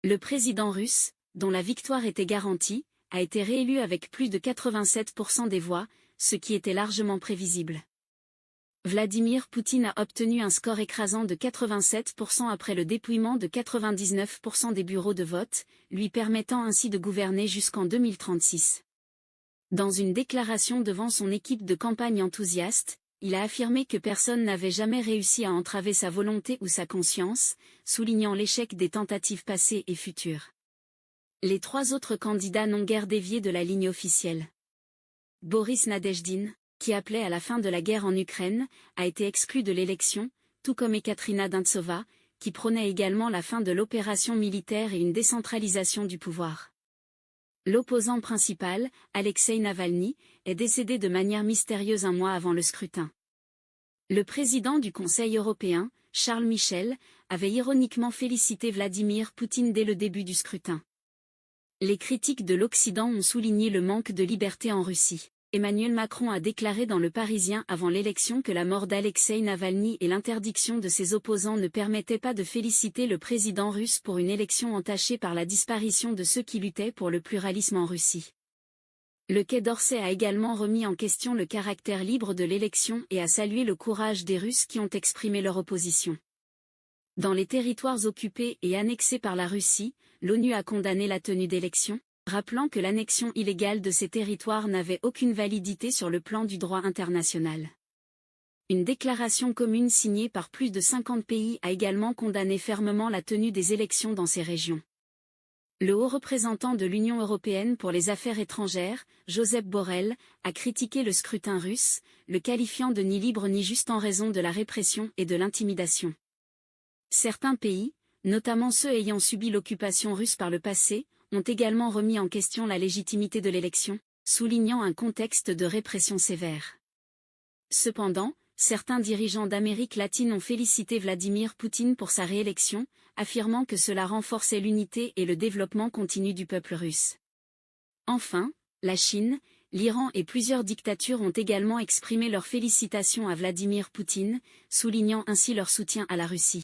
Le président russe, dont la victoire était garantie, a été réélu avec plus de 87% des voix, ce qui était largement prévisible. Vladimir Poutine a obtenu un score écrasant de 87% après le dépouillement de 99% des bureaux de vote, lui permettant ainsi de gouverner jusqu'en 2036. Dans une déclaration devant son équipe de campagne enthousiaste, il a affirmé que personne n'avait jamais réussi à entraver sa volonté ou sa conscience, soulignant l'échec des tentatives passées et futures. Les trois autres candidats n'ont guère dévié de la ligne officielle. Boris Nadezhdin, qui appelait à la fin de la guerre en Ukraine, a été exclu de l'élection, tout comme Ekaterina Dyntsova, qui prônait également la fin de l'opération militaire et une décentralisation du pouvoir. L'opposant principal, Alexeï Navalny, est décédé de manière mystérieuse un mois avant le scrutin. Le président du Conseil européen, Charles Michel, avait ironiquement félicité Vladimir Poutine dès le début du scrutin. Les critiques de l'Occident ont souligné le manque de liberté en Russie. Emmanuel Macron a déclaré dans Le Parisien avant l'élection que la mort d'Alexeï Navalny et l'interdiction de ses opposants ne permettaient pas de féliciter le président russe pour une élection entachée par la disparition de ceux qui luttaient pour le pluralisme en Russie. Le Quai d'Orsay a également remis en question le caractère libre de l'élection et a salué le courage des Russes qui ont exprimé leur opposition. Dans les territoires occupés et annexés par la Russie, l'ONU a condamné la tenue d'élections, rappelant que l'annexion illégale de ces territoires n'avait aucune validité sur le plan du droit international. Une déclaration commune signée par plus de 50 pays a également condamné fermement la tenue des élections dans ces régions. Le haut représentant de l'Union européenne pour les affaires étrangères, Josep Borrell, a critiqué le scrutin russe, le qualifiant de ni libre ni juste en raison de la répression et de l'intimidation. Certains pays, notamment ceux ayant subi l'occupation russe par le passé, ont également remis en question la légitimité de l'élection, soulignant un contexte de répression sévère. Cependant, certains dirigeants d'Amérique latine ont félicité Vladimir Poutine pour sa réélection, affirmant que cela renforçait l'unité et le développement continu du peuple russe. Enfin, la Chine, l'Iran et plusieurs dictatures ont également exprimé leurs félicitations à Vladimir Poutine, soulignant ainsi leur soutien à la Russie.